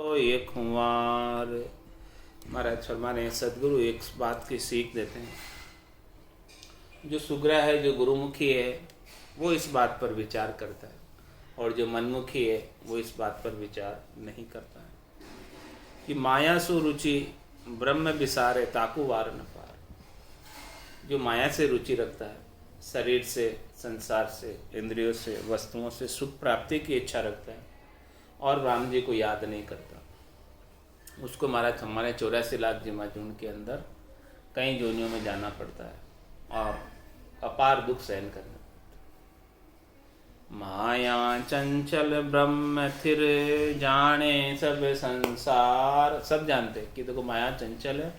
तो ये कुंवार महाराज फरमाने सदगुरु एक बात की सीख देते हैं। जो सुग्रा है, जो गुरुमुखी है, वो इस बात पर विचार करता है, और जो मनमुखी है वो इस बात पर विचार नहीं करता है कि माया सु रुचि ब्रह्म विसारे ताकू वार न पार। जो माया से रुचि रखता है, शरीर से, संसार से, इंद्रियों से, वस्तुओं से सुख प्राप्ति की इच्छा रखता है और राम जी को याद नहीं करता, उसको महाराज हमारे 84 लाख जिमाजून के अंदर कई जोनियों में जाना पड़ता है और अपार दुख सहन करना पड़ता है। माया चंचल ब्रह्म थिर जाने सब संसार। सब जानते हैं कि देखो माया चंचल है,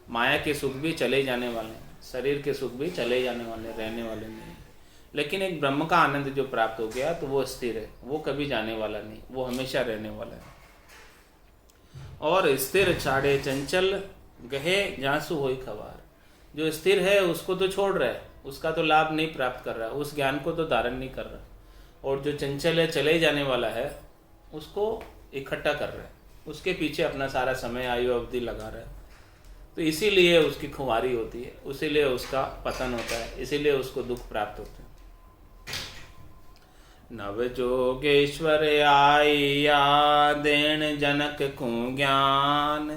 माया के सुख भी चले जाने वाले हैं, शरीर के सुख भी चले जाने वाले, रहने वाले नहीं। लेकिन एक ब्रह्म का आनंद जो प्राप्त हो गया तो वो स्थिर है, वो कभी जाने वाला नहीं, वो हमेशा रहने वाला है। और स्थिर छाड़े चंचल गहे जासु होई खवार। जो स्थिर है उसको तो छोड़ रहा है, उसका तो लाभ नहीं प्राप्त कर रहा, उस ज्ञान को तो धारण नहीं कर रहा। और जो चंचल है, चले जाने वाला है, उसको इकट्ठा कर रहा है, उसके पीछे अपना सारा समय आयु अवधि लगा रहा है। तो इसीलिए उसकी खुमारी होती है, इसीलिए उसका पतन होता है, इसीलिए उसको दुख प्राप्त होते हैं। नव जोगेश्वर आइया देन जनक को ज्ञान,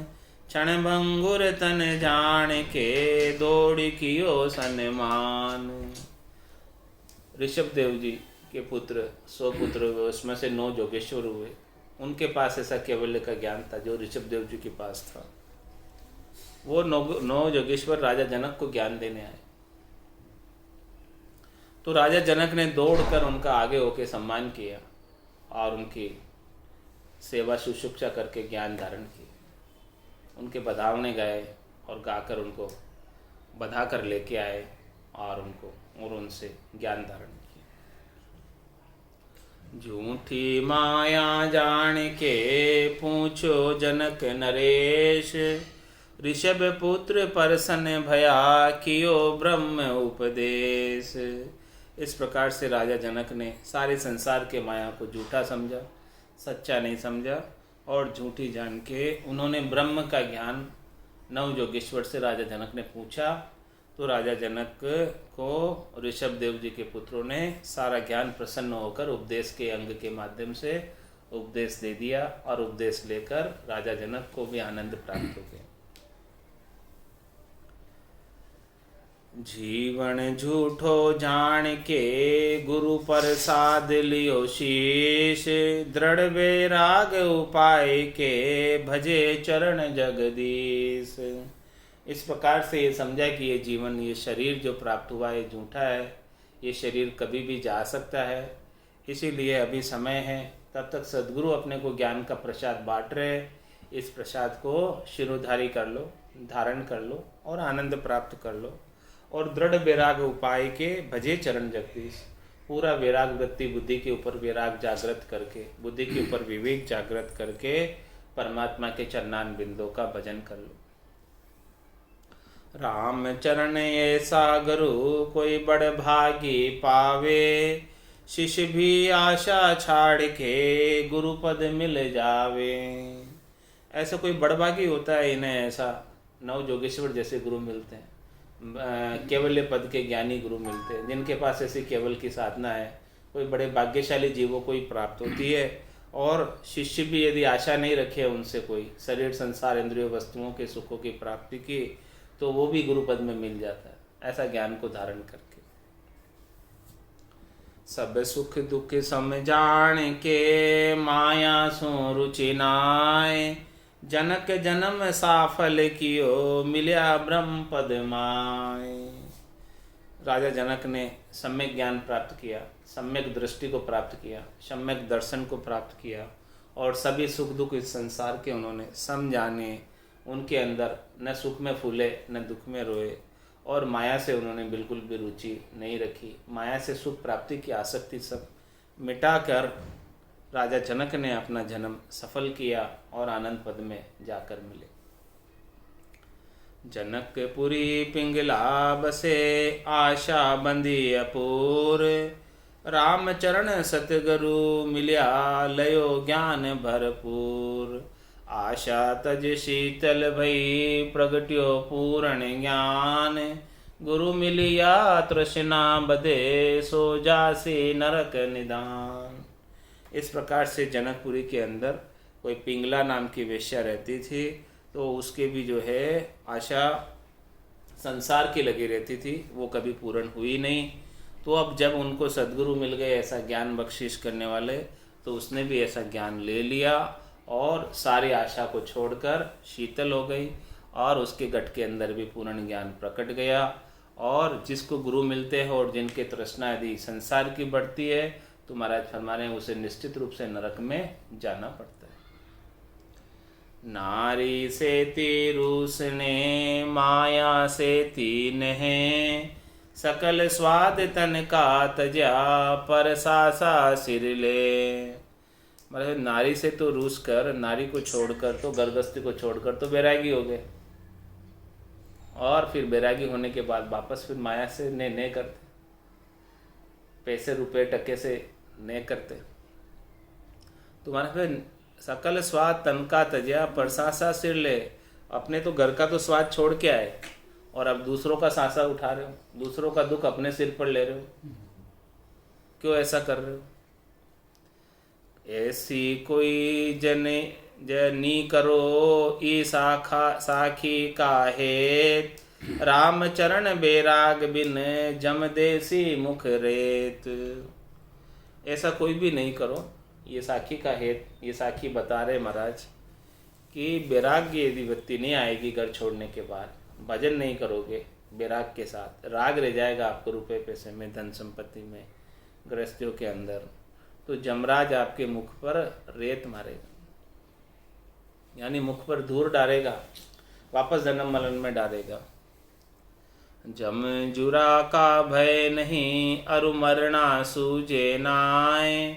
क्षण भंगुर तन जान के दौड़ कियो सन्मान। ऋषभ देव जी के पुत्र 100 पुत्र हुए, उसमें से 9 जोगेश्वर हुए। उनके पास ऐसा कैवल्य का ज्ञान था जो ऋषभ देव जी के पास था। वो 9 जोगेश्वर राजा जनक को ज्ञान देने आए। तो राजा जनक ने दौड़कर उनका आगे होकर सम्मान किया और उनकी सेवा शुश्रूषा करके ज्ञान धारण किया। उनके बधावने गए और गाकर उनको बधा कर लेके आए और उनसे ज्ञान धारण किया। झूठी माया जान के पूछो जनक नरेश, ऋषभ पुत्र परसन भया कियो ब्रह्म उपदेश। इस प्रकार से राजा जनक ने सारे संसार के माया को झूठा समझा, सच्चा नहीं समझा, और झूठी जान के उन्होंने ब्रह्म का ज्ञान 9 जोगेश्वर से राजा जनक ने पूछा। तो राजा जनक को ऋषभ देव जी के पुत्रों ने सारा ज्ञान प्रसन्न होकर उपदेश के अंग के माध्यम से उपदेश दे दिया, और उपदेश लेकर राजा जनक को भी आनंद प्राप्त हो गया। जीवन झूठो जान के गुरु प्रसाद लियो शीश, दृढ़ वैराग उपाय के भजे चरण जगदीश। इस प्रकार से ये समझा कि ये जीवन, ये शरीर जो प्राप्त हुआ है झूठा है, ये शरीर कभी भी जा सकता है, इसीलिए अभी समय है, तब तक सद्गुरु अपने को ज्ञान का प्रसाद बांट रहे। इस प्रसाद को शिरोधारी कर लो, धारण कर लो और आनंद प्राप्त कर लो। और दृढ़ वैराग उपाय के भजे चरण जगदीश। पूरा वैराग वृत्ति, बुद्धि के ऊपर वैराग जागृत करके, बुद्धि के ऊपर विवेक जागृत करके परमात्मा के चरणान बिंदों का भजन कर लो। राम चरण ऐसा गुरु कोई बड़ भागी पावे, शिष्य भी आशा छाड़ के गुरु पद मिल जावे। ऐसा कोई बड़भागी होता है, इन्हें ऐसा 9 जोगेश्वर जैसे गुरु मिलते हैं, केवल्य पद के ज्ञानी गुरु मिलते हैं, जिनके पास ऐसी केवल की साधना है। कोई बड़े भाग्यशाली जीवों को ही प्राप्त होती है। और शिष्य भी यदि आशा नहीं रखे उनसे कोई शरीर, संसार, इंद्रियों, वस्तुओं के सुखों की प्राप्ति की, तो वो भी गुरु पद में मिल जाता है, ऐसा ज्ञान को धारण करके। सब सुख दुख समझाण के माया सो रुचि नाय, जनक जन्म साफल कियो मिल्या ब्रह्म पद माय। राजा जनक ने सम्यक ज्ञान प्राप्त किया, सम्यक दृष्टि को प्राप्त किया, सम्यक दर्शन को प्राप्त किया, और सभी सुख दुख इस संसार के उन्होंने समझाने। उनके अंदर न सुख में फूले न दुख में रोए, और माया से उन्होंने बिल्कुल भी रुचि नहीं रखी। माया से सुख प्राप्ति की आसक्ति सब मिटाकर राजा जनक ने अपना जन्म सफल किया और आनंद पद में जाकर मिले। जनकपुरी पिंगला बसे आशा बंदी अपूर, राम चरण सतगुरु मिल्या लयो ज्ञान भरपूर। आशा तज शीतल भई प्रगट्यो पूर्ण ज्ञान। गुरु मिलिया तृष्णा बधे सो जासी नरक निदान। इस प्रकार से जनकपुरी के अंदर कोई पिंगला नाम की वेश्या रहती थी, तो उसके भी जो है आशा संसार की लगी रहती थी, वो कभी पूर्ण हुई नहीं। तो अब जब उनको सद्गुरु मिल गए ऐसा ज्ञान बख्शिश करने वाले, तो उसने भी ऐसा ज्ञान ले लिया और सारी आशा को छोड़कर शीतल हो गई और उसके गट के अंदर भी पूर्ण ज्ञान प्रकट गया। और जिसको गुरु मिलते हैं और जिनके तृष्णा यदि संसार की बढ़ती है, तो महाराज फरमा रहे हैं उसे निश्चित रूप से नरक में जाना पड़ता है। नारी से रूसने माया से तीन है, सकल स्वाद तन का तजा पर सासा सिर ले। मतलब नारी से तो रूस कर, नारी को छोड़कर, तो गर्भस्थी को छोड़कर तो बैरागी हो गए, और फिर बैरागी होने के बाद वापस फिर माया से ने करते, पैसे रुपए टके से ने करते। तुम्हारा फिर सकल स्वाद तन का तजा पर सासा सिर ले। अपने तो घर का तो स्वाद छोड़ के आए और अब दूसरों का सांसा उठा रहे हो, दूसरों का दुख अपने सिर पर ले रहे हो। क्यों ऐसा कर रहे हो? ऐसी कोई जनी करो ई साखी का हेत, राम चरण बैराग बिन जम देसी मुख रेत। ऐसा कोई भी नहीं करो, ये साखी का हेत, ये साखी बता रहे महाराज कि वैराग्य यदि वृत्ति नहीं आएगी घर छोड़ने के बाद, भजन नहीं करोगे वैराग के साथ, राग रह जाएगा आपको रुपए पैसे में, धन संपत्ति में, गृहस्थियों के अंदर, तो जमराज आपके मुख पर रेत मारेगा, यानी मुख पर धूल डालेगा, वापस जन्म मरण में डालेगा। जम जुरा का भय नहीं अरु मरना सूझे नाय,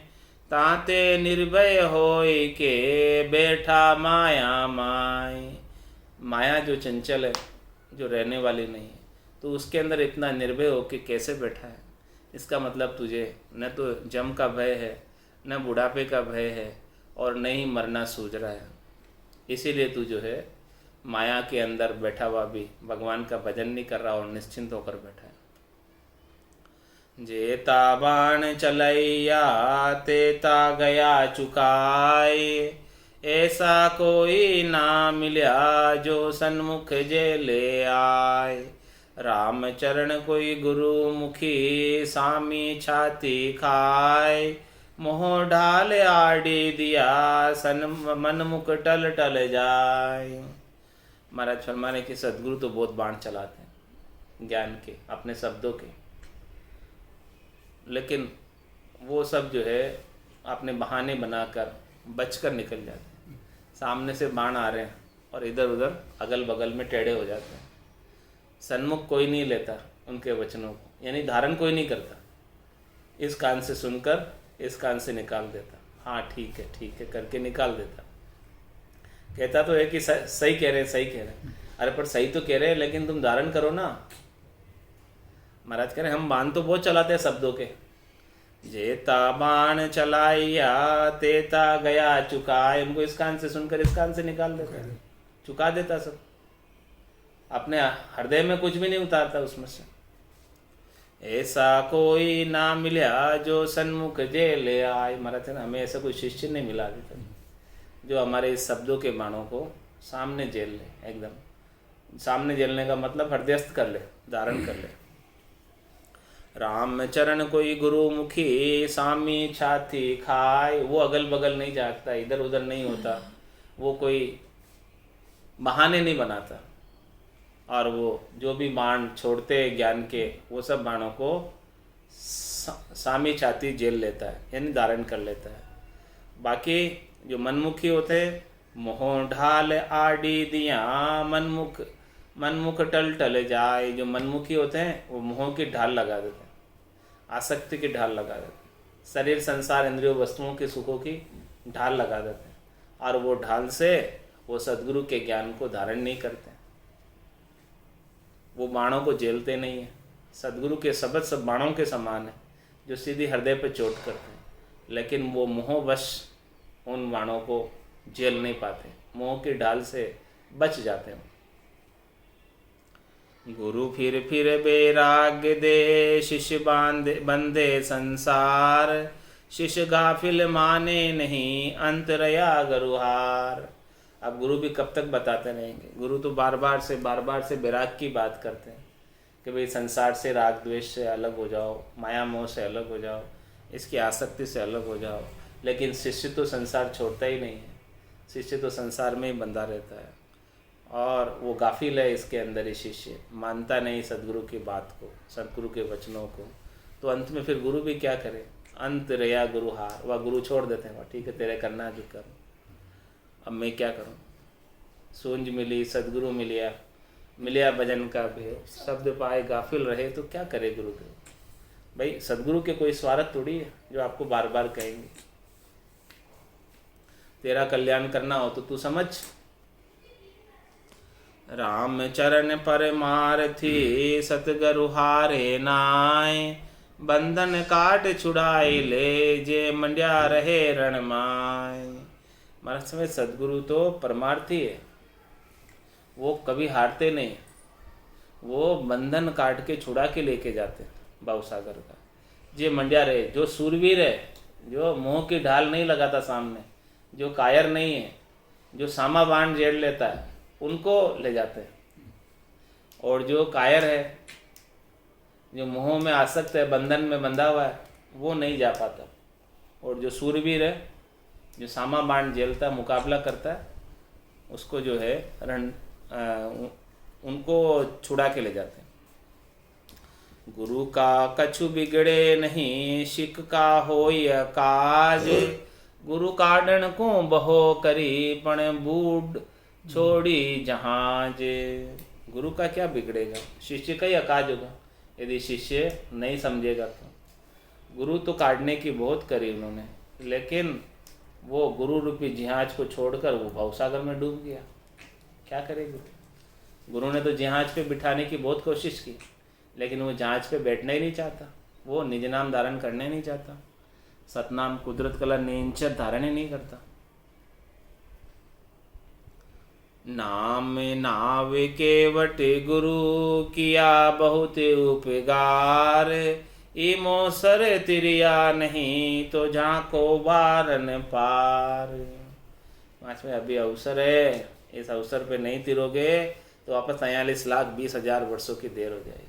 ताते निर्भय होय के बैठा माया माय। माया जो चंचल है, जो रहने वाली नहीं है, तो उसके अंदर इतना निर्भय हो के कैसे बैठा है? इसका मतलब तुझे न तो जम का भय है, न बुढ़ापे का भय है, और न ही मरना सूझ रहा है। इसीलिए तू जो है माया के अंदर बैठा हुआ भी भगवान का भजन नहीं कर रहा और निश्चिंत होकर बैठा है। जेता बाण चलैया तेता गया चुकाए, ऐसा कोई ना मिला जो सन्मुख जे ले आए। राम चरण कोई गुरु मुखी सामी छाती खाए, मोह ढाल आड़ी दिया सन मन मुख टल टल जाए। महाराज फरमाने कि सदगुरु तो बहुत बाण चलाते हैं ज्ञान के, अपने शब्दों के, लेकिन वो सब जो है अपने बहाने बनाकर बचकर निकल जाते हैं। सामने से बाण आ रहे हैं और इधर उधर अगल बगल में टेढ़े हो जाते हैं। सन्मुख कोई नहीं लेता उनके वचनों को, यानी धारण कोई नहीं करता। इस कान से सुनकर इस कान से निकाल देता, हाँ ठीक है करके निकाल देता। कहता तो है कि सही कह रहे हैं, सही कह रहे हैं। अरे पर सही तो कह रहे हैं, लेकिन तुम धारण करो ना। महाराज कह रहे हम बाण तो बहुत चलाते हैं शब्दों के। जेता बाण चलाइया तेता गया चुकाए। हमको इस कान से सुनकर इस कान से निकाल देता है, चुका देता सब, अपने हृदय में कुछ भी नहीं उतारता उसमें से। ऐसा कोई ना मिला जो सन्मुख जे ले आए। महाराज ना हमें ऐसा कोई शिष्य नहीं मिला अभी तक जो हमारे इस शब्दों के बाणों को सामने झेल ले। एकदम सामने झेलने का मतलब हृदयस्थ कर ले, धारण कर ले। राम चरण कोई गुरु मुखी सामी छाती खाए। वो अगल बगल नहीं जागता, इधर उधर नहीं होता, वो कोई बहाने नहीं बनाता, और वो जो भी बाण छोड़ते हैं ज्ञान के, वो सब बाणों को सामी छाती झेल लेता है, यानी धारण कर लेता है। बाकी जो मनमुखी होते हैं, मोह ढाल आड़ी दिया मनमुख टल टल जाए। जो मनमुखी होते हैं वो मोह की ढाल लगा देते हैं, आसक्ति की ढाल लगा देते हैं, शरीर संसार इंद्रियों वस्तुओं के सुखों की ढाल लगा देते हैं, और वो ढाल से वो सद्गुरु के ज्ञान को धारण नहीं करते, वो बाणों को झेलते नहीं है। सद्गुरु के शब्द सब बाणों के समान है जो सीधी हृदय पर चोट करते हैं, लेकिन वो मोहवश उन बाणों को झेल नहीं पाते। मोह की ढाल से बच जाते हैं। गुरु फिर बैराग्य दे, शिष्य बंदे संसार, शिष्य गाफिल माने नहीं, अंतरया गुरुहार। अब गुरु भी कब तक बताते रहेंगे? गुरु तो बार बार से बैराग की बात करते हैं कि भाई संसार से, राग द्वेष से अलग हो जाओ, माया मोह से अलग हो जाओ, इसकी आसक्ति से अलग हो जाओ। लेकिन शिष्य तो संसार छोड़ता ही नहीं है, शिष्य तो संसार में ही बंधा रहता है और वो गाफिल है इसके अंदर ही। शिष्य मानता नहीं सदगुरु की बात को, सदगुरु के वचनों को। तो अंत में फिर गुरु भी क्या करे? अंत रया गुरुहार, वह गुरु छोड़ देते हैं, वह ठीक है तेरे करना है जो कर, अब मैं क्या करूं? सूंझ मिली, सदगुरु मिलिया भजन का भी, शब्द पाए गाफिल रहे, तो क्या करे गुरुदेव? भाई सदगुरु के कोई स्वार्थ थोड़ी है जो आपको बार बार कहेंगे। तेरा कल्याण करना हो तो तू समझ। राम चरण परमार्थी, सतगुरु हारे नाय, बंधन काट छुड़ाए ले, जे मंड्या रहे रणमाय। महाराज समय सदगुरु तो परमार्थी है, वो कभी हारते नहीं, वो बंधन काट के छुड़ा के लेके जाते भाव सागर का। जे मंड्या रहे, जो सूरवीर है, जो मोह की ढाल नहीं लगाता सामने, जो कायर नहीं है, जो सामा बाण जेड़ लेता है, उनको ले जाते हैं। और जो कायर है, जो मोह में आसक्त है, बंधन में बंधा हुआ है, वो नहीं जा पाता। और जो सूरवीर है, जो सामा बाण झेलता, मुकाबला करता है, उसको जो है उनको छुड़ा के ले जाते हैं। गुरु का कछु बिगड़े नहीं, शिक का होय काज, गुरु काडन को बहो करी, पण बूढ़ छोड़ी जहाज। गुरु का क्या बिगड़ेगा? शिष्य का ही अकाज होगा यदि शिष्य नहीं समझेगा तो। गुरु तो काटने की बहुत करी उन्होंने, लेकिन वो गुरु रूपी जहाज को छोड़कर वो भवसागर में डूब गया। क्या करे गुरु? गुरु ने तो जहाज पे बिठाने की बहुत कोशिश की, लेकिन वो जहाज पे बैठना ही नहीं चाहता, वो निज नाम धारण करने नहीं चाहता, सतनाम कुदरत कला नेंचर धारण ही नहीं करता। नाम नाव केवट गुरु, किया बहुत उपकार, इमो सर तिरिया नहीं, तो झांको बारन पार। पाँच में अभी अवसर है, इस अवसर पे नहीं तिरोगे तो वापस 43,20,000 वर्षों की देर हो जाएगी।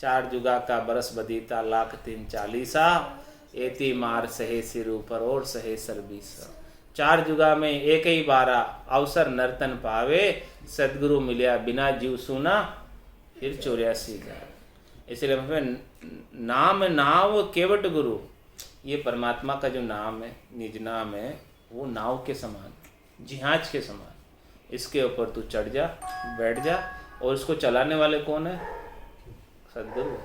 4 जुगा का बरस बदीता, 1,03,40, एती मार सहे सिर ऊपर और सहे सर 20। 4 जुगा में एक ही बारा, अवसर नर्तन पावे, सदगुरु मिलिया बिना जीव सुना, फिर 84 हजार। इसलिए नाम नाव केवट गुरु, ये परमात्मा का जो नाम है, निज नाम है, वो नाव के समान, जहाज के समान। इसके ऊपर तू चढ़ जा, बैठ जा, और इसको चलाने वाले कौन है? सदगुरु।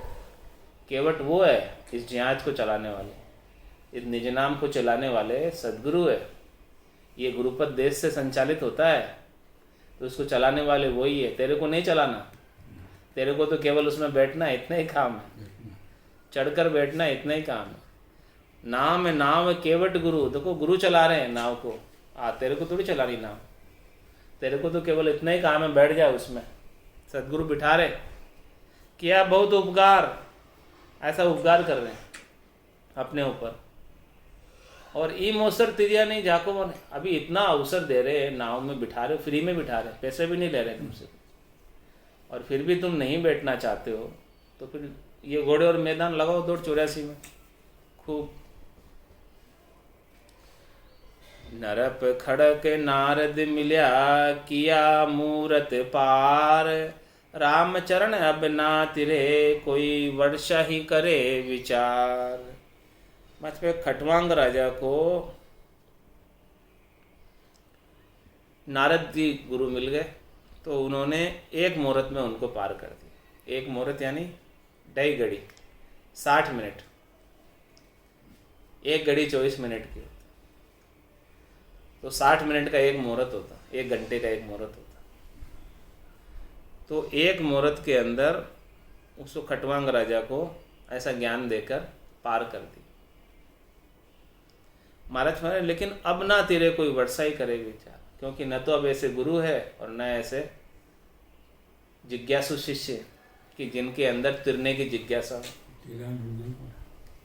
केवट वो है इस जहाज को चलाने वाले, इस निज नाम को चलाने वाले सदगुरु है। ये गुरुपद देश से संचालित होता है, तो उसको चलाने वाले वही है। तेरे को नहीं चलाना, तेरे को तो केवल उसमें बैठना, इतना ही काम है, चढ़कर बैठना, इतना ही काम है। नाम नाव केवट गुरु, देखो गुरु चला रहे हैं नाव को, तेरे को थोड़ी चला रही नाव, तेरे को तो केवल इतना ही काम है, बैठ जा उसमें। सदगुरु बिठा रहे, किया बहुत उपकार, ऐसा उपकार कर रहे हैं अपने ऊपर। और ई मोसर तिरिया नहीं जाको बने, अभी इतना अवसर दे रहे हैं, नाव में बिठा रहे हो, फ्री में बिठा रहे, पैसे भी नहीं ले रहे तुमसे, और फिर भी तुम नहीं बैठना चाहते हो, तो फिर ये घोड़े और मैदान लगाओ दौड़ 84 में खूब। नरप खड़क नारद मिल्या, किया मूरत पार, राम चरण अब ना तिरे, कोई वर्षा ही करे विचार। मच पे खटवांग राजा को नारद जी गुरु मिल गए, तो उन्होंने एक मुहूर्त में उनको पार कर दिया। एक मुहूर्त यानी 2.5 घड़ी 60 मिनट, एक घड़ी 24 मिनट की, तो 60 मिनट का एक मुहूर्त होता, 1 घंटे का एक मुहूर्त होता। तो एक मुहूर्त के अंदर उसको खटवांग राजा को ऐसा ज्ञान देकर पार कर दी। महाराज महाराज लेकिन अब ना तेरे कोई वर्षा ही करे विचार, क्योंकि न तो अब ऐसे गुरु है और न ऐसे जिज्ञासु शिष्य कि जिनके अंदर तिरने की जिज्ञासा हो।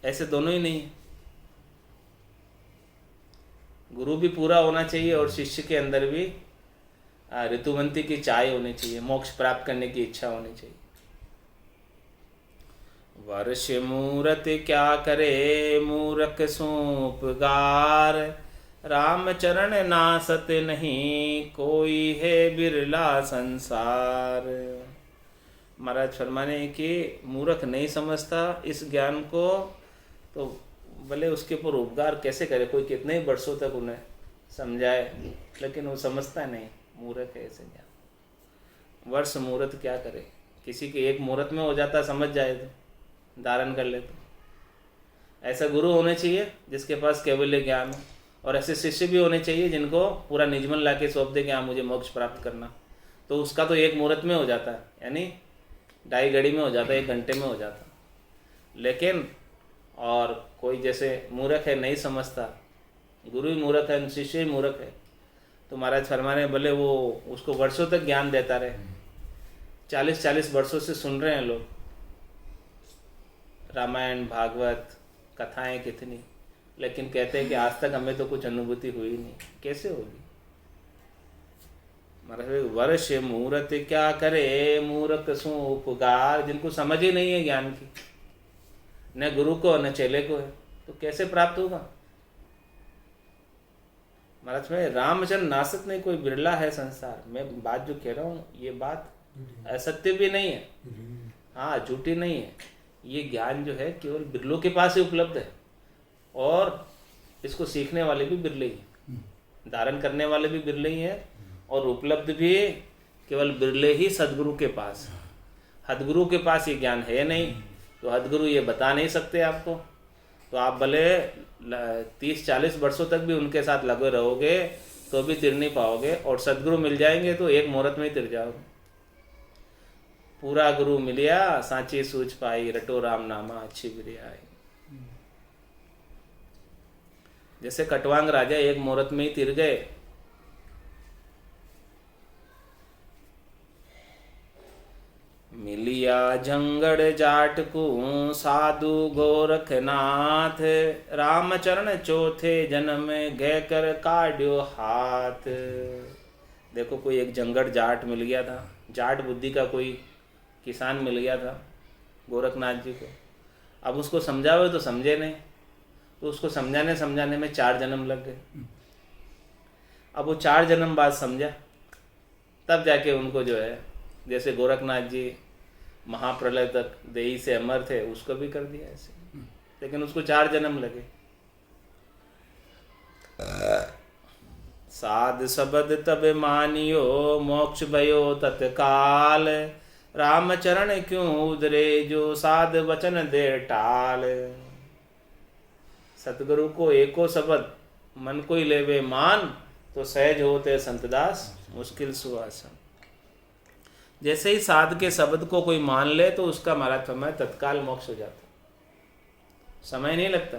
ऐसे दोनों ही नहीं है। गुरु भी पूरा होना चाहिए और शिष्य के अंदर भी ऋतुवंती की चाय होनी चाहिए, मोक्ष प्राप्त करने की इच्छा होनी चाहिए। वर्ष मूरत क्या करे मूरख सूप गार, राम चरण नासत नहीं कोई है बिरला संसार। महाराज फरमाने कि मूर्ख नहीं समझता इस ज्ञान को, तो भले उसके ऊपर उपकार कैसे करे, कोई कितने ही वर्षों तक उन्हें समझाए, लेकिन वो समझता नहीं, मूर्ख है ऐसे ज्ञान। वर्ष मुहूर्त क्या करे, किसी के एक मुहूर्त में हो जाता, समझ जाए तो धारण कर ले। तो ऐसा गुरु होने चाहिए जिसके पास केवल ज्ञान हो, और ऐसे शिष्य भी होने चाहिए जिनको पूरा निजमन ला के सौंप दे कि हाँ मुझे मोक्ष प्राप्त करना, तो उसका तो एक मुहूर्त में हो जाता है, यानी 2.5 घड़ी में हो जाता है, 1 घंटे में हो जाता। लेकिन और कोई जैसे मूर्ख है, नहीं समझता, गुरु ही मूर्ख है, शिष्य ही मूर्ख है, तो महाराज फरमाने भले वो उसको वर्षों तक ज्ञान देता रहे, 40-40 वर्षों से सुन रहे हैं लोग रामायण भागवत कथाएं कितनी, लेकिन कहते हैं कि आज तक हमें तो कुछ अनुभूति हुई नहीं। कैसे होगी? महाराज वर्ष मुहूर्त क्या करे मूर्ख सु उपगार, जिनको समझ ही नहीं है ज्ञान की, न गुरु को न चेले को है, तो कैसे प्राप्त होगा? महाराज में रामचंद्र नासत नहीं कोई बिरला है संसार। मैं बात जो कह रहा हूँ ये बात असत्य भी नहीं है, हाँ झूठी नहीं है। ये ज्ञान जो है केवल बिरलों के पास ही उपलब्ध है, और इसको सीखने वाले भी बिरले ही हैं, धारण करने वाले भी बिरले ही हैं, और उपलब्ध भी केवल बिरले ही सदगुरु के पास। हदगुरु के पास ये ज्ञान है नहीं, तो हदगुरु ये बता नहीं सकते आपको, तो आप भले 30-40 वर्षों तक भी उनके साथ लगे रहोगे तो भी तिर नहीं पाओगे, और सदगुरु मिल जाएंगे तो एक मुहूर्त में ही तिर जाओगे। पूरा गुरु मिलिया सांची सूझ पाई, रटो राम नामा अच्छी बिरियाई। जैसे कटवांग राजा एक मुहूर्त में ही तिर गए, मिलिया जंगड़ जाट को साधु गोरखनाथ, रामचरण चौथे जन्म गए कर काढ़ो हाथ। देखो कोई एक जंगड़ जाट मिल गया था, जाट बुद्धि का कोई किसान मिल गया था गोरखनाथ जी को। अब उसको समझाओ तो समझे नहीं, तो उसको समझाने में 4 जन्म लग गए। अब वो 4 जन्म बाद समझा, तब जाके उनको जो है, जैसे गोरखनाथ जी महाप्रलय तक देही से अमर थे, उसको भी कर दिया ऐसे, लेकिन उसको 4 जन्म लगे। साध शब्द तब मानियो मोक्ष भयो तत्काल, रामचरण क्यों उदरे जो साध वचन दे टाल। सतगुरु को एको शब्द मन को ही लेवे मान, तो सहज होते संतदास मुश्किल सुआसन। जैसे ही साध के शब्द को कोई मान ले तो उसका महाराज फरमाए तत्काल मोक्ष हो जाता, समय नहीं लगता।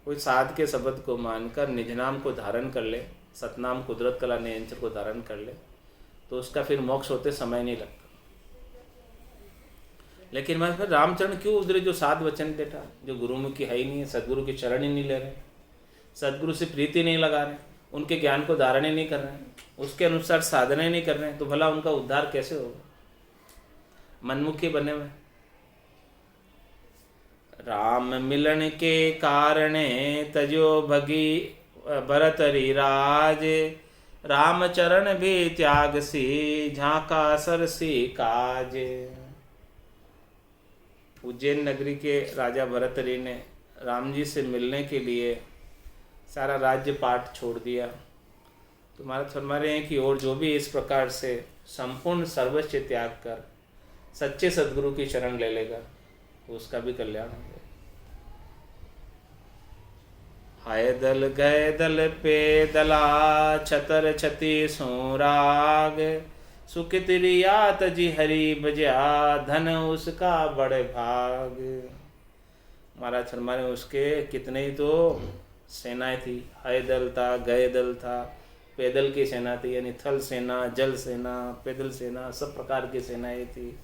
कोई साध के शब्द को मानकर निज नाम को धारण कर ले, सतनाम कुदरत कला नियंत्र को धारण कर ले, तो उसका फिर मोक्ष होते समय नहीं लगता। लेकिन मैं फिर रामचरण क्यों उधरे जो साध वचन देता, जो गुरुमुखी है ही नहीं है, सदगुरु की चरण ही नहीं ले रहे, सदगुरु से प्रीति नहीं लगा रहे, उनके ज्ञान को धारण ही नहीं कर रहे हैं, उसके अनुसार साधना ही नहीं कर रहे हैं, तो भला उनका उद्धार कैसे होगा? मनमुखी बने हुए। राम मिलन के कारणे तजो भगी भरतरी राज, रामचरण भी त्याग सी झांका सरसी काज। उज्जैन नगरी के राजा भरतरी ने राम जी से मिलने के लिए सारा राज्य पाठ छोड़ दिया। तो महाराज फरमा रहे हैं कि और जो भी इस प्रकार से संपूर्ण सर्वस्व त्याग कर सच्चे सदगुरु की शरण ले लेगा, तो उसका भी कल्याण हो जाएगा। हाय दल गए दल पे दला, छतर छति सोराग, सुखित रियात जी हरि बजा, धन उसका बड़े भाग। महाराज फरमा रहे उसके कितने ही तो सेनाएं थी, हय दल था, गय दल था, पैदल की सेना थी, यानी थल सेना, जल सेना, पैदल सेना, सब प्रकार की सेनाएं थी।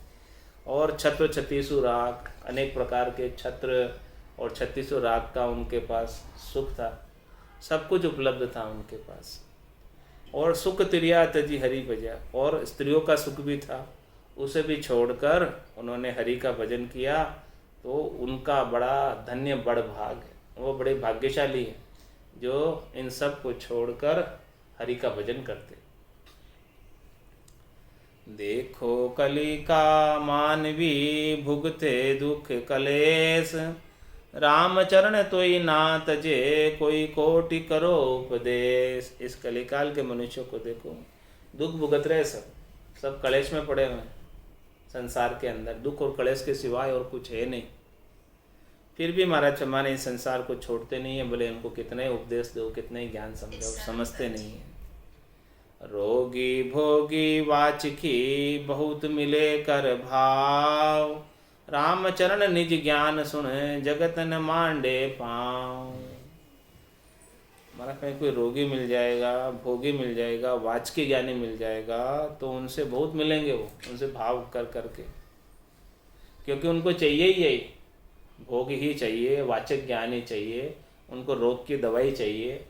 और छत्र छत्तीसु राग, अनेक प्रकार के छत्र और छत्तीसु राग का उनके पास सुख था, सब कुछ उपलब्ध था उनके पास। और सुख तिरिया तजी हरि भजा, और स्त्रियों का सुख भी था, उसे भी छोड़कर उन्होंने हरि का भजन किया। तो उनका बड़ा धन्य बड़ भाग है, वो बड़े भाग्यशाली हैं जो इन सब को छोड़कर हरि का भजन करते। देखो कली का मानवी भुगते दुख कलेश, राम चरण तोई ना तजे कोई कोटि करो उपदेश। इस कलिकाल के मनुष्यों को देखो, दुख भुगत रहे, सब कलेश में पड़े हुए हैं संसार के अंदर, दुख और कलेश के सिवाय और कुछ है नहीं। फिर भी महाराज चम्मा ने इस संसार को छोड़ते नहीं है, बोले इनको कितने उपदेश दो, कितने ज्ञान समझाओ, समझते नहीं है। रोगी भोगी वाचकी बहुत मिले कर भाव, राम चरण निज ज्ञान सुन जगत न मांडे पाँव। हमारा कहीं कोई रोगी मिल जाएगा, भोगी मिल जाएगा, वाचकी ज्ञानी मिल जाएगा, तो उनसे बहुत मिलेंगे वो, उनसे भाव कर करके, क्योंकि उनको चाहिए ही यही, भोग ही चाहिए, वाचक ज्ञानी चाहिए, उनको रोग की दवाई चाहिए।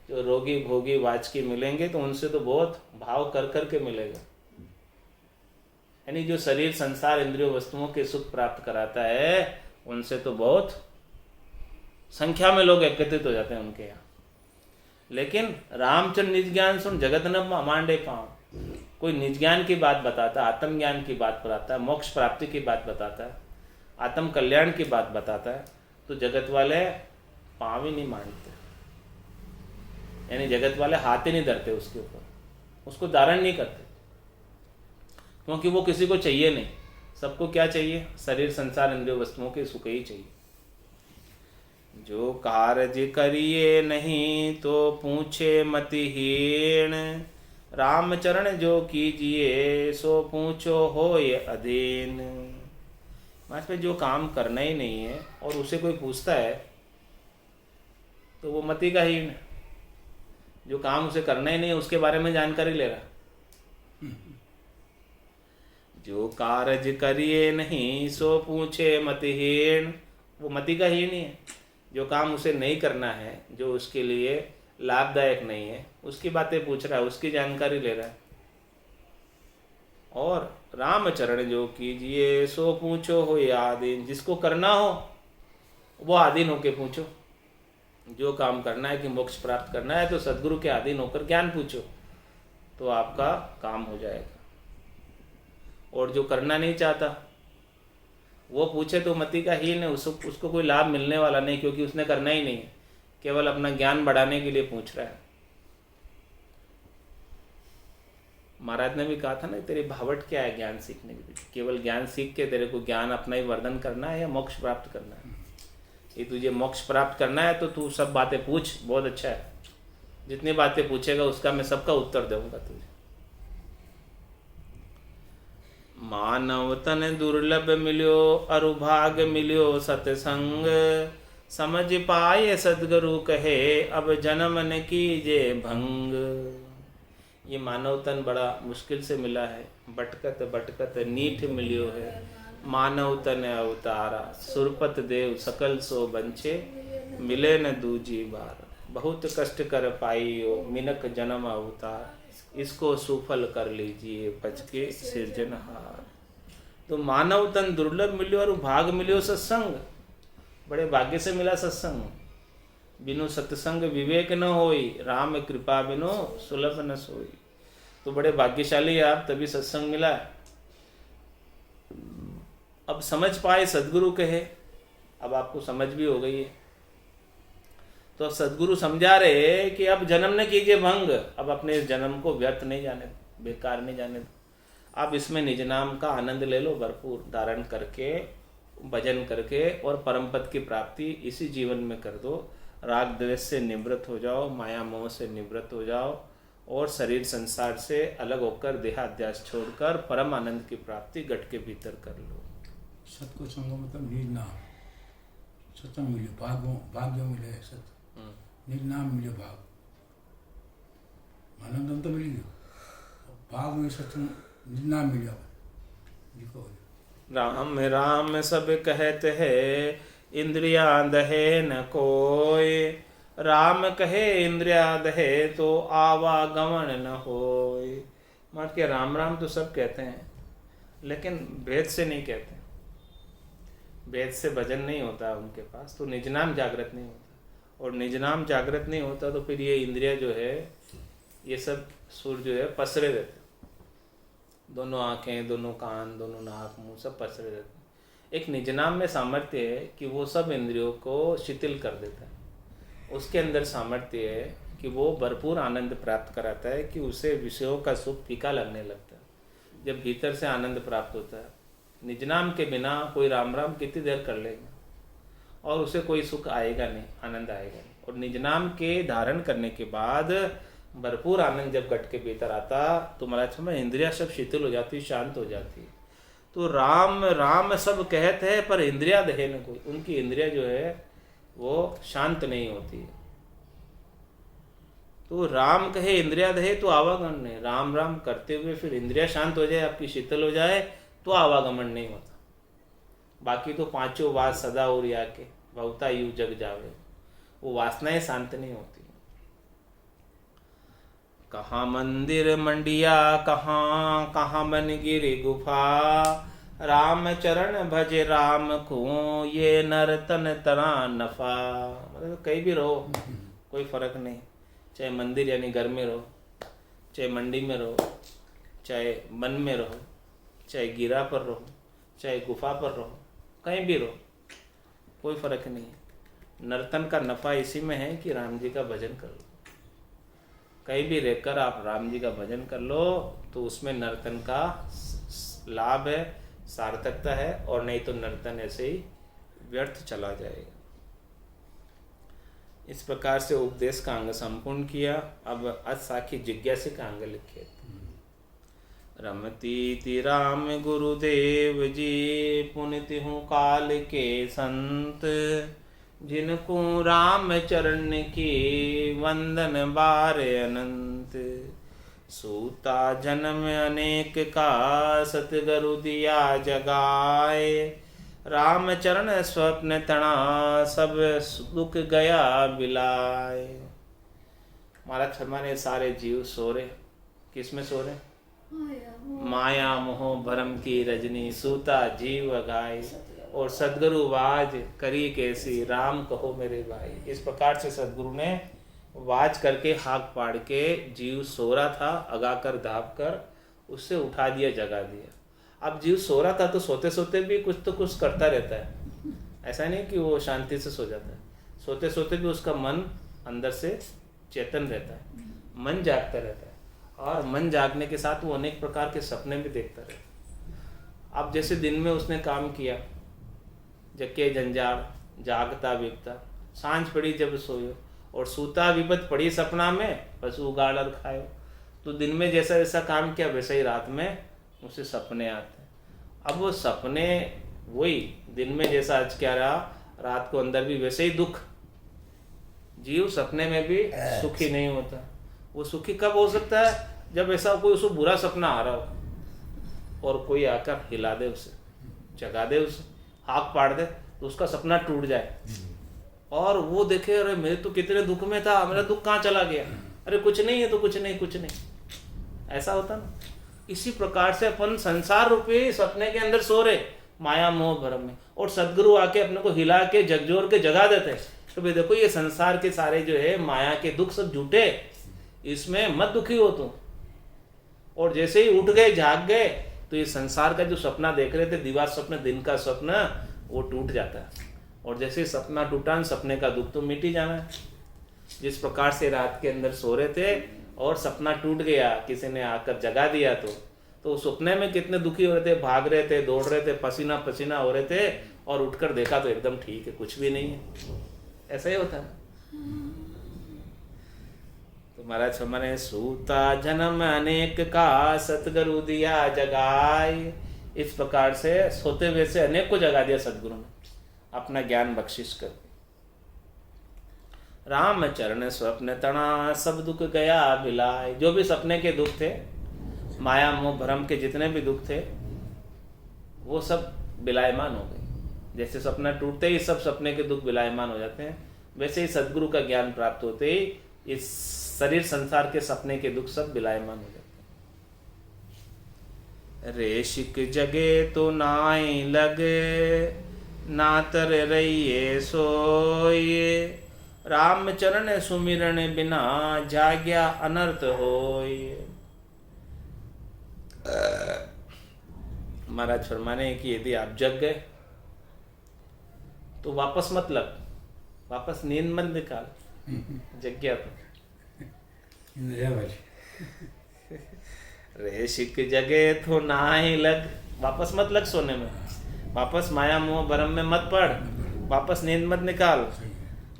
जो रोगी भोगी वाचकी मिलेंगे तो उनसे तो बहुत भाव कर करके मिलेगा। यानी जो शरीर संसार इंद्रियों वस्तुओं के सुख प्राप्त कराता है, उनसे तो बहुत संख्या में लोग एकत्रित हो जाते हैं उनके यहाँ। लेकिन रामचंद्र निज ज्ञान सुन जगत न मांडे पाँव, कोई निज ज्ञान की बात बताता है, आत्मज्ञान की बात बताता है, मोक्ष प्राप्ति की बात बताता है, आत्म कल्याण की बात बताता है, तो जगत वाले पाँव ही नहीं मांडते, यानी जगत वाले हाथ ही नहीं धरते उसके ऊपर, उसको धारण नहीं करते, क्योंकि वो किसी को चाहिए नहीं। सबको क्या चाहिए? शरीर संसार इंद्रिय वस्तुओं के सुख ही चाहिए। जो कार्य करिए नहीं तो पूछे मतिहीन, रामचरण जो कीजिए सो पूछो होय अधीन। मास पे जो काम करना ही नहीं है और उसे कोई पूछता है तो वो मति का हीन है। जो काम उसे करना ही नहीं है उसके बारे में जानकारी ले रहा। जो कार्य करिए नहीं सो पूछे मतिहीन, वो मति का हीन ही है। जो काम उसे नहीं करना है, जो उसके लिए लाभदायक नहीं है, उसकी बातें पूछ रहा है, उसकी जानकारी ले रहा है। और रामचरण जो कीजिए सो पूछो हो आधीन, जिसको करना हो वो आधीन होके पूछो। जो काम करना है कि मोक्ष प्राप्त करना है तो सदगुरु के अधीन होकर ज्ञान पूछो, तो आपका काम हो जाएगा। और जो करना नहीं चाहता वो पूछे तो मति का हीन है, उसको कोई लाभ मिलने वाला नहीं, क्योंकि उसने करना ही नहीं है, केवल अपना ज्ञान बढ़ाने के लिए पूछ रहा है। महाराज ने भी कहा था ना, तेरी भावट क्या है ज्ञान सीखने के लिए? केवल ज्ञान सीख के तेरे को ज्ञान अपना ही वर्धन करना है या मोक्ष प्राप्त करना है? ये तुझे मोक्ष प्राप्त करना है तो तू सब बातें पूछ, बहुत अच्छा है। जितनी बातें पूछेगा उसका मैं सबका उत्तर दूंगा तुझे। मानव तन दुर्लभ मिल्यो अरुभाग मिल्यो सतसंग, समझ पाए सदगुरु कहे अब जन्म न कीजे भंग। ये मानव तन बड़ा मुश्किल से मिला है, भटकत भटकत नीठ मिलियो है। मानव तन अवतारा सुरपत देव सकल सो बंचे, मिले न दूजी बार। बहुत कष्ट कर पाइयो मिनक जन्म अवतार, इसको सुफल कर लीजिए बच के सिरजनहार। तो मानव तन दुर्लभ मिलियो और भाग मिलियो सत्संग, बड़े भाग्य से मिला सत्संग। बिनु सत्संग विवेक न होई, राम कृपा बिनु सुलभ न सोई। तो बड़े भाग्यशाली आप, तभी सत्संग मिला है। अब समझ पाए सदगुरु कहे, अब आपको समझ भी हो गई है। तो सदगुरु समझा रहे कि अब जन्म न कीजिए भंग, अब अपने इस जन्म को व्यर्थ नहीं जाने, बेकार नहीं जाने दो। आप इसमें निज नाम का आनंद ले लो भरपूर, धारण करके भजन करके, और परम पद की प्राप्ति इसी जीवन में कर दो। राग द्वेष से निवृत्त हो जाओ, माया मोह से निवृत्त हो जाओ, और शरीर संसार से अलग होकर देहाध्यास छोड़कर परम आनंद की प्राप्ति घट के भीतर कर लो। सत को संग मतलब निज नाम, सत्संग मिले, भाग्य मिले सत, निर्नाम मिले भाग, मानव धन तो मिल गया, भाग में सच निर्नाम मिला देखो। राम राम सब कहते हैं इंद्रिया दहे न कोय, राम कहे इंद्रिया दहे तो आवागमन न होय। मान के राम राम तो सब कहते हैं, लेकिन भेद से नहीं कहते। भेद से भजन नहीं होता उनके पास, तो निज नाम जागृत नहीं होता। और निज नाम जागृत नहीं होता तो फिर ये इंद्रिया जो है, ये सब सुर जो है पसरे रहते, दोनों आँखें, दोनों कान, दोनों नाक, मुंह सब पसरे रहते हैं। एक निज नाम में सामर्थ्य है कि वो सब इंद्रियों को शिथिल कर देता है। उसके अंदर सामर्थ्य है कि वो भरपूर आनंद प्राप्त कराता है, कि उसे विषयों का सुख फीका लगने लगता है जब भीतर से आनंद प्राप्त होता है। निज नाम के बिना कोई राम राम कितनी देर कर लेगा और उसे कोई सुख आएगा नहीं, आनंद आएगा नहीं। और निज नाम के धारण करने के बाद भरपूर आनंद जब घट के भीतर आता तो महाराज समय इंद्रिया सब शिथिल हो जाती, शांत हो जाती है। तो राम राम सब कहते हैं पर इंद्रिया दहे न कोई, उनकी इंद्रिया जो है वो शांत नहीं होती है। तो राम कहे इंद्रिया दहे तो आवागमन नहीं, राम राम करते हुए फिर इंद्रिया शांत हो जाए, आपकी शीतल हो जाए तो आवागमन नहीं होता। बाकी तो पांचों वास सदा और या के बहुता यू जग जावे, वो वासनाएं शांत नहीं होती। कहाँ मंदिर मंडिया, कहाँ कहाँ मन गिरी गुफा, राम चरण भजे राम को, ये नर तन तना नफा। मतलब कहीं भी रहो कोई फर्क नहीं, चाहे मंदिर यानी घर में रहो, चाहे मंडी में रहो, चाहे वन में रहो, चाहे गिरा पर रहो, चाहे गुफा पर रहो, कहीं भी रहो, कोई फर्क नहीं है। नर्तन का नफा इसी में है कि राम जी का भजन कर लो। कहीं भी रहकर आप राम जी का भजन कर लो तो उसमें नर्तन का लाभ है, सार्थकता है, और नहीं तो नर्तन ऐसे ही व्यर्थ चला जाएगा। इस प्रकार से उपदेश का अंग संपूर्ण किया। अब असाखी जिज्ञासा का अंग लिखे। रमती राम गुरुदेव जी, पुनित हूँ काल के संत, जिनको राम चरण की वंदन बार अनंत। सूता जन्म अनेक का, सतगुरु दिया जगाए, राम चरण स्वप्न तणा, सब दुख गया बिलाए। महाराज हमारे सारे जीव सो रहे, किस में सो रहे? माया मोह भरम की रजनी, सूता जीव गाय, और सदगुरु वाज करी कैसी, राम कहो मेरे भाई। इस प्रकार से सदगुरु ने वाज करके हाक पाड़ के जीव सो रहा था, अगाकर दाब कर उससे उठा दिया, जगा दिया। अब जीव सो रहा था तो सोते सोते भी कुछ तो कुछ करता रहता है, ऐसा नहीं कि वो शांति से सो जाता है। सोते सोते भी उसका मन अंदर से चेतन रहता है, मन जागता रहता है, और मन जागने के साथ वो अनेक प्रकार के सपने भी देखता रहता है। अब जैसे दिन में उसने काम किया, जके जंजाल, जागता विपता, सांझ पड़ी जब सोयो, और सूता विपत पड़ी सपना में, पशु उगाड़ और खायो। तो दिन में जैसा जैसा काम किया वैसा ही रात में उसे सपने आते हैं। अब वो सपने वही दिन में जैसा आज क्या रहा, रात को अंदर भी वैसे ही दुख। जीव सपने में भी सुखी नहीं होता। वो सुखी कब हो सकता है? जब ऐसा कोई उसको बुरा सपना आ रहा हो और कोई आकर हिला दे, उसे जगा दे, उसे हाथ पाड़ दे, तो उसका सपना टूट जाए और वो देखे, अरे मैं तो कितने दुख में था, मेरा दुख कहाँ चला गया, अरे कुछ नहीं है तो कुछ नहीं, कुछ नहीं, ऐसा होता ना। इसी प्रकार से अपन संसार रूपी सपने के अंदर सो रहे, माया मोह भ्रम में, और सदगुरु आके अपने को हिला के झकझोर के जगा देते हैं। तो भाई देखो, ये संसार के सारे जो है माया के दुख सब झूठे, इसमें मत दुखी हो तुम। और जैसे ही उठ गए, जाग गए, तो ये संसार का जो सपना देख रहे थे, दिवा स्वप्न, दिन का स्वप्न, वो टूट जाता है। और जैसे ही सपना टूटा, सपने का दुख तो मिट ही जाना है। जिस प्रकार से रात के अंदर सो रहे थे और सपना टूट गया, किसी ने आकर जगा दिया, तो सपने में कितने दुखी हो रहे थे, भाग रहे थे, दौड़ रहे थे, पसीना पसीना हो रहे थे, और उठकर देखा तो एकदम ठीक है, कुछ भी नहीं है। ऐसा ही होता है। तो महाराज हमारे सूता जन्म अनेक का, सतगुरु दिया जगाए। इस प्रकार से सोते हुए से अनेक को जगा दिया सदगुरु ने, अपना ज्ञान बख्शिश करके। राम चरण स्वप्न तना सब दुख गया बिलाय। जो भी सपने के दुख थे, माया मोह भ्रम के जितने भी दुख थे, वो सब विलायमान हो गए। जैसे सपना टूटते ही सब सपने के दुख विलायमान हो जाते हैं, वैसे ही सद्गुरु का ज्ञान प्राप्त होते ही इस शरीर संसार के सपने के दुख सब विलायमान हो जाते हैं। रेशिक जगे तो नाई लगे, नातर रहिए सोए। राम चरण सुमिरन बिना, जाग्या अनर्थ होय। महाराज फरमाने कि यदि आप जग गए तो वापस मत लग, वापस नींद मत निकाल, जग गया तो। रेशिक जगे तो नाई लग, वापस मत लग सोने में, वापस माया मोह भरम में मत पड़, वापस नींद मत निकाल।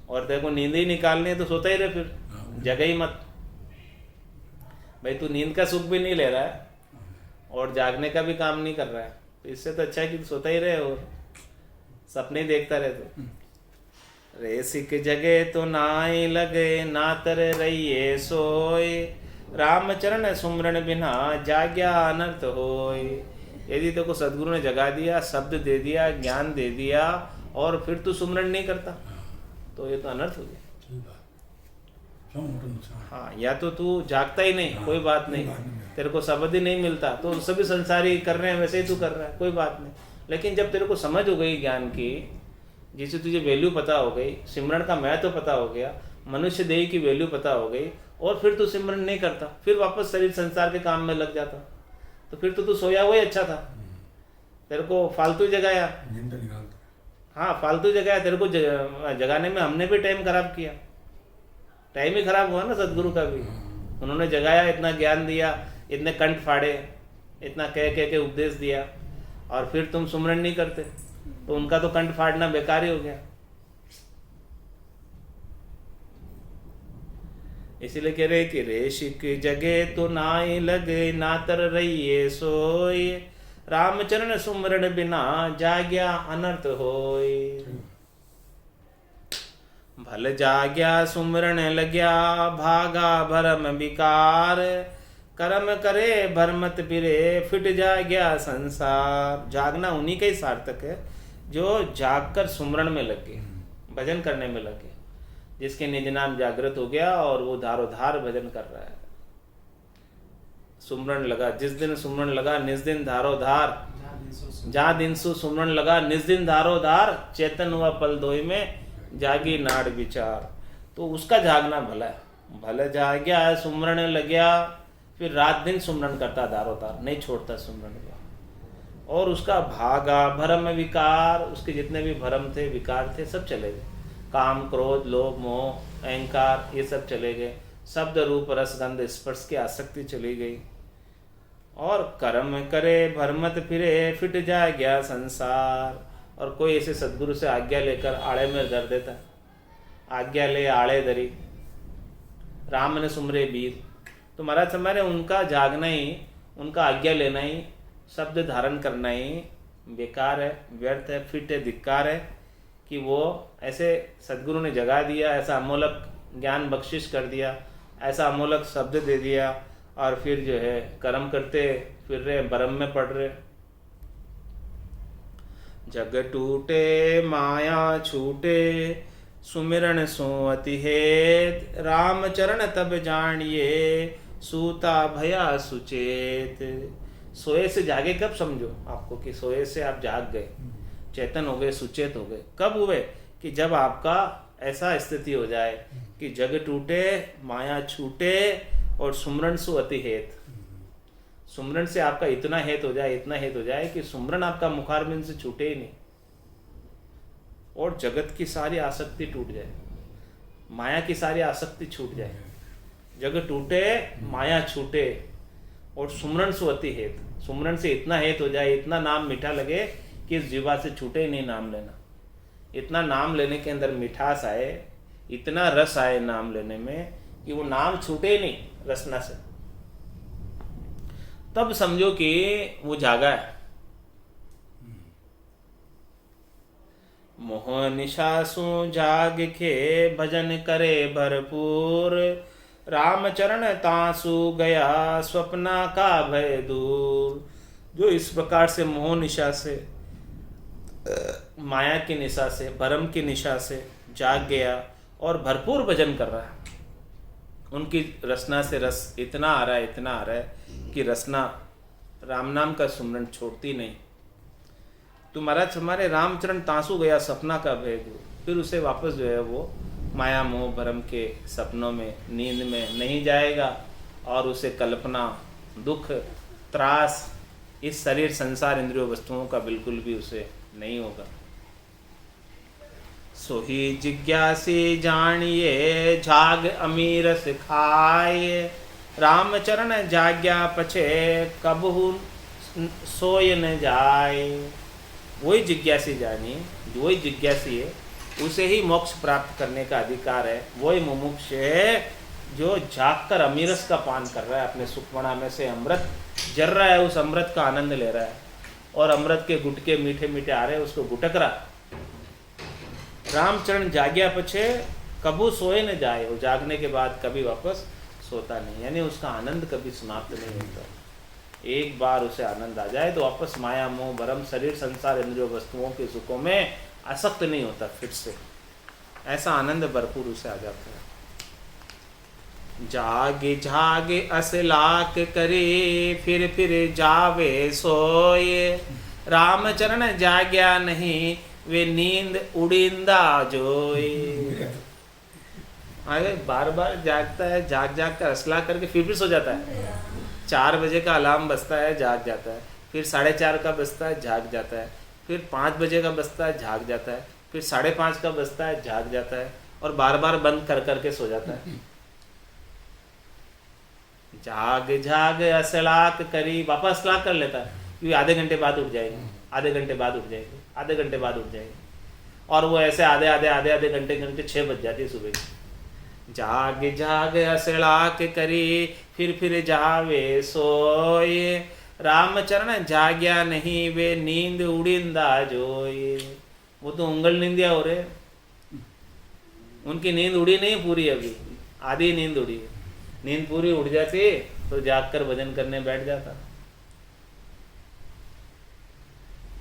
और देखो नींद ही निकालनी है तो सोता ही रहे, फिर जगे ही मत। भाई तू नींद का सुख भी नहीं ले रहा है और जागने का भी काम नहीं कर रहा है, तो इससे तो अच्छा है कि सोता ही रहे और सपने ही देखता रहे। तो रेसिक जगे तो नाई लगे, नातर रहिए सोए। रामचरण सुमरण बिना, जाग्या अनर्थ होय। यदि तेको सदगुरु ने जगा दिया, शब्द दे दिया, ज्ञान दे दिया और फिर तू सुमरण नहीं करता, तो ये तो अनर्थ हो गया। हाँ, या तो तू जागता ही नहीं, कोई बात नहीं, तेरे को शब्द ही नहीं मिलता, तो सभी संसारी कर रहे हैं वैसे ही तू कर रहा है, कोई बात नहीं। लेकिन जब तेरे को समझ हो गई ज्ञान की, जिसे तुझे वैल्यू पता हो गई, सिमरन का महत्व पता हो गया, मनुष्य देह की वैल्यू पता हो गई, और फिर तू सिमरन नहीं करता, फिर वापस शरीर संसार के काम में लग जाता, तो फिर तो तू सोया हुआ ही अच्छा था। तेरे को फालतू जगाया, हाँ फालतू जगाया, तेरे को जगाने में हमने भी टाइम खराब किया, टाइम ही खराब हुआ ना सदगुरु का भी। उन्होंने जगाया, इतना ज्ञान दिया, इतने कंठ फाड़े, इतना कह के उपदेश दिया, और फिर तुम सुमरन नहीं करते, तो उनका तो कंठ फाड़ना बेकार ही हो गया। इसीलिए कह रहे कि रेशिक जगे तो नाई लगे, नातर रहिए सोए। रामचरण सुमरण बिना, जाग्या अनर्थ होय। भल जाग्या सुमरण लग्या, भागा भरम विकार। कर्म करे भरमत फिरे, फिट जाग्या संसार। जागना उन्हीं का ही सार्थक है जो जागकर सुमरण में लगे, भजन करने में लगे, जिसके निज नाम जागृत हो गया और वो धारोधार भजन कर रहा है। सुमरण लगा, जिस दिन सुमरण लगा निज दिन धारोधार। जहाँ दिन सु सुमरण लगा निज दिन धारोधार। चेतन हुआ पल दोई में, जागी नाड़ विचार। तो उसका जागना भला है। भले जाग्या सुमरण लग्या, फिर रात दिन सुमरण करता धारोधार, नहीं छोड़ता सुमरण का। और उसका भागा भरम विकार, उसके जितने भी भरम थे, विकार थे, सब चले गए। काम, क्रोध, लोभ, मोह, अहंकार, ये सब चले गए। शब्द, रूप, रस, गंध, स्पर्श की आसक्ति चली गई। और कर्म करे भरमत फिरे, फिट जाए गया संसार। और कोई ऐसे सदगुरु से आज्ञा लेकर आड़े में धर देता, आज्ञा ले आड़े धरी, राम ने सुमरे बीर। तो महाराज हमारे उनका जागना ही, उनका आज्ञा लेना ही, शब्द धारण करना ही बेकार है, व्यर्थ है, फिट है, धिक्कार है कि वो ऐसे सदगुरु ने जगा दिया, ऐसा अमोलक ज्ञान बख्शिश कर दिया, ऐसा अमोलक शब्द दे दिया, और फिर जो है कर्म करते फिर रहे, भरम में पड़ रहे। जग टूटे माया छूटे, सुमिरन सो अति हेत। राम चरण तब जानिए, सूता भया सुचेत। सोए से जागे कब समझो आपको कि सोए से आप जाग गए, चेतन हो गए, सुचेत हो गए। कब हुए कि जब आपका ऐसा स्थिति हो जाए कि जग टूटे माया छूटे और सुमरन सु अति हेत। सुमरन से आपका इतना हेत हो जाए, इतना हेत हो जाए कि सुमरन आपका मुखारबिंद से छूटे ही नहीं, और जगत की सारी आसक्ति टूट जाए, माया की सारी आसक्ति छूट जाए। जग टूटे माया छूटे और सुमरन सु अति हेत। सुमरन से इतना हेत हो जाए, इतना नाम मीठा लगे कि इस जीवा से छूटे ही नहीं नाम लेना। इतना नाम लेने के अंदर मिठास आए, इतना रस आए नाम लेने में कि वो नाम छूटे ही नहीं रसना से। तब समझो कि वो जागा है। मोह निशासु जाग के भजन करे भरपूर, राम चरण तासु गया स्वप्ना का भय दूर। जो इस प्रकार से मोह निशा से, माया की निशा से, भरम की निशा से जाग गया और भरपूर भजन कर रहा है, उनकी रसना से रस इतना आ रहा है, इतना आ रहा है कि रसना राम नाम का सुमरन छोड़ती नहीं। तो महाराज हमारे रामचरण तांसू गया सपना का भय दूर, फिर उसे वापस जो है वो माया मोह भरम के सपनों में, नींद में नहीं जाएगा और उसे कल्पना, दुख, त्रास, इस शरीर संसार इंद्रियों वस्तुओं का बिल्कुल भी उसे नहीं होगा। सोही जिज्ञासी जानिए झाग अमीरस खाए, राम चरण जाग्या पछे कबहू सोय न जाए। वही जिज्ञासी जानिए, वही जिज्ञासी है, उसे ही मोक्ष प्राप्त करने का अधिकार है। वही मुमुक्ष है जो जाग कर अमीरस का पान कर रहा है, अपने सुखमणा में से अमृत जर रहा है, उस अमृत का आनंद ले रहा है और अमृत के गुटके मीठे मीठे आ रहे हैं, उसको गुटक रहा। रामचरण जाग्या पछे कबू सोए न जाए, वो जागने के बाद कभी वापस सोता नहीं, यानी उसका आनंद कभी समाप्त नहीं होता। एक बार उसे आनंद आ जाए तो वापस माया मोह भरम शरीर संसार इंद्रियों वस्तुओं के सुखों में आसक्त नहीं होता फिर से, ऐसा आनंद भरपूर उसे आ जाता है। जागे जागे असलाक करे, फिर जावे सोए, राम चरण जाग्या नहीं वे नींद उड़ींदा जोए। अरे बार बार जागता है, जाग जाग कर असला करके फिर सो जाता है। 4 बजे का अलार्म बजता है, जाग जाता है, फिर 4:30 का बजता है, जाग जाता है, फिर 5 बजे का बजता है, जाग जाता है, फिर 5:30 का बजता है, जाग जाता है और बार बार बंद कर करके सो जाता है। जाग जाग असलाक करी, वापस असलाक कर लेता है क्योंकि आधे घंटे बाद उठ जाएगी, आधे घंटे बाद उठ जाएगी, आधे घंटे बाद उठ जाएगी, और वो ऐसे आधे घंटे 6 बज जाती है सुबह की। जाग जाग असलाक करी, फिर जावे सोए, राम चरण जाग्या नहीं वे नींद उड़ींदा जोए। वो तो उंगल नींदिया हो रहे, उनकी नींद उड़ी नहीं पूरी, अभी आधी नींद उड़ी है। नींद पूरी उड़ जाती तो जागकर भजन करने बैठ जाता।